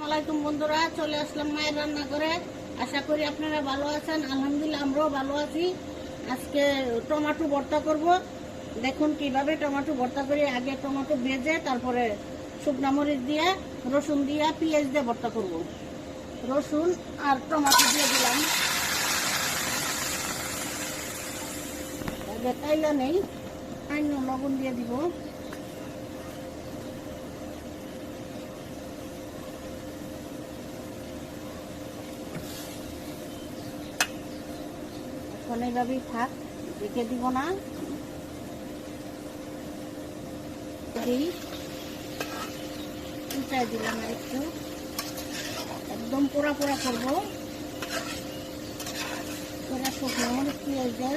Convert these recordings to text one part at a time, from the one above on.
আলাইকুম বন্ধুরা, চলে আসলাম মায়ের রান্না করে। আশা করি আপনারা ভালো আছেন। আলহামদুলিল্লাহ আমরাও ভালো আছি। আজকে টমেটো ভর্তা করব। দেখুন কিভাবে টমেটো ভর্তা করি। আগে টমেটো ভেজে তারপরে শুকনা মরিচ দিয়ে, রসুন দিয়ে, পেঁয়াজ দিয়ে ভর্তা করব। রসুন আর টমেটো দিয়ে দিলাম। আগে তাইলা নেই, সামান্য লবণ দিয়ে দিব। এখন এইভাবেই থাক, রেখে দিব না। উল্টাই দিলাম আর একটু, একদম পোড়া পোড়া করবো। পোড়া শুকনো মরিচ পেঁয়াজ দিয়ে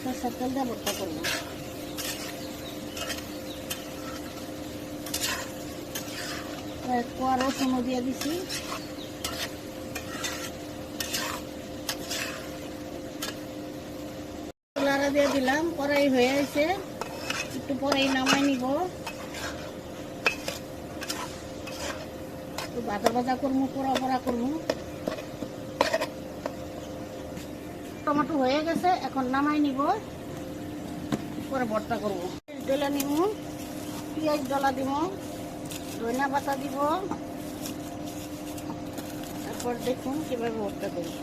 সরষের তেল দিয়ে ভর্তা করবো। কোয়া রসুনও দিয়ে দিছি। দিয়ে দিলাম, কড়াই হয়ে আছে, একটু পরেই নামাই নিব। একটু ভাজা ভাজা করবো, পোড়া পোড়া করবো। টমেটো হয়ে গেছে, এখন নামাই নিব, পরে ভর্তা করবো। ডলা নিব, পেঁয়াজ ডলা দিব, ধনিয়া পাতা দিব, তারপর দেখুন কিভাবে ভর্তা করি।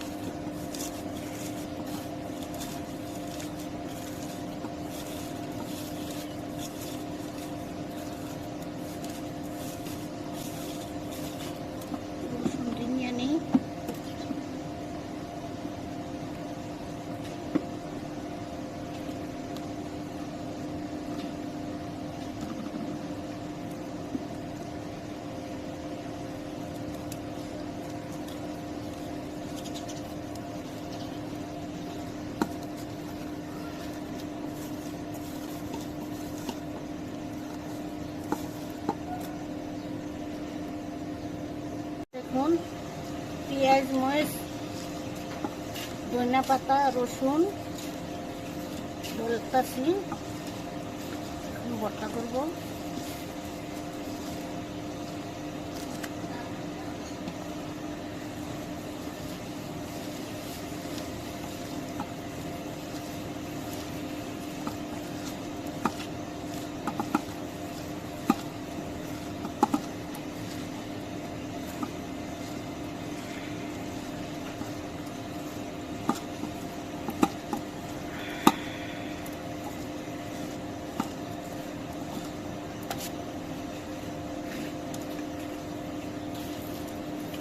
দেখুন পেঁয়াজ, মরিচ, ধনিয়া পাতা, রসুন বলতাছি, ভর্তা করব।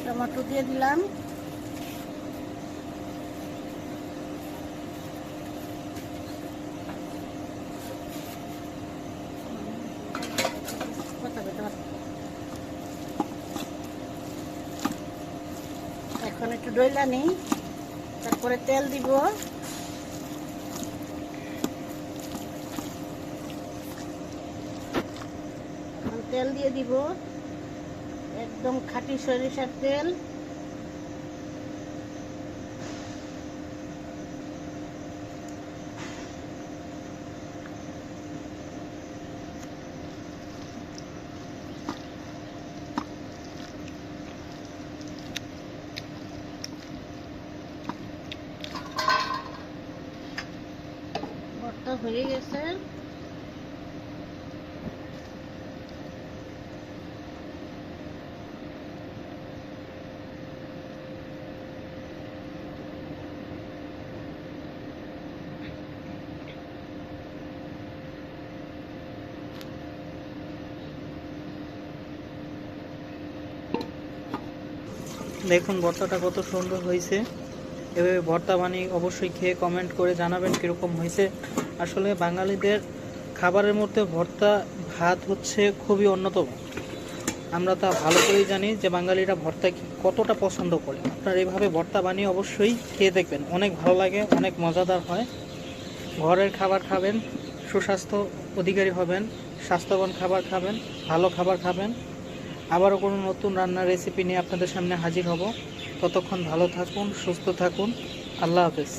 টমেটো দিয়ে দিলাম। এখন একটু ডইলা নেই, তারপরে তেল দিব। তেল দিয়ে দিব, একদম খাঁটি সরিষার তেল। ভর্তা হয়ে গেছে। দেখুন ভর্তাটা কত সুন্দর হয়েছে। এভাবে ভর্তা বানিয়ে অবশ্যই খেয়ে কমেন্ট করে জানাবেন কীরকম হয়েছে। আসলে বাঙালিদের খাবারের মধ্যে ভর্তা ভাত হচ্ছে খুবই অন্যতম। আমরা তা ভালো করেই জানি যে বাঙালিরা ভর্তা কতটা পছন্দ করে। আপনারা এইভাবে ভর্তা বানিয়ে অবশ্যই খেয়ে দেখবেন, অনেক ভালো লাগে, অনেক মজাদার হয়। ঘরের খাবার খাবেন, সুস্বাস্থ্য অধিকারী হবেন, স্বাস্থ্যবান খাবার খাবেন, ভালো খাবার খাবেন। আবারও কোনো নতুন রান্নার রেসিপি নিয়ে আপনাদের সামনে হাজির হব। ততক্ষণ ভালো থাকুন, সুস্থ থাকুন। আল্লাহ হাফেজ।